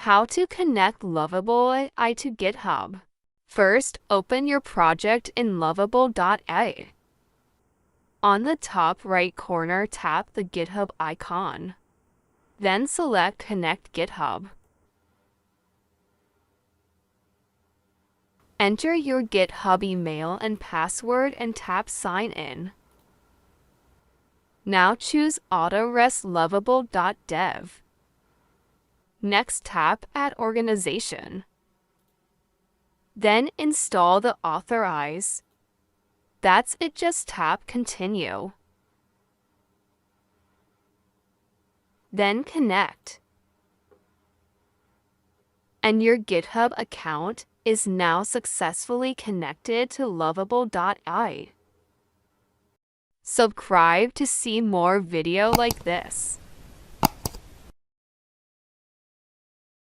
How to connect Loveable AI to GitHub. First, open your project in Loveable.ai. On the top right corner, tap the GitHub icon. Then select Connect GitHub. Enter your GitHub email and password and tap Sign In. Now choose Autorest Loveable.dev. Next, tap Add Organization. Then install the Authorize. That's it, just tap Continue. Then connect. And your GitHub account is now successfully connected to Loveable.ai. Subscribe to see more video like this.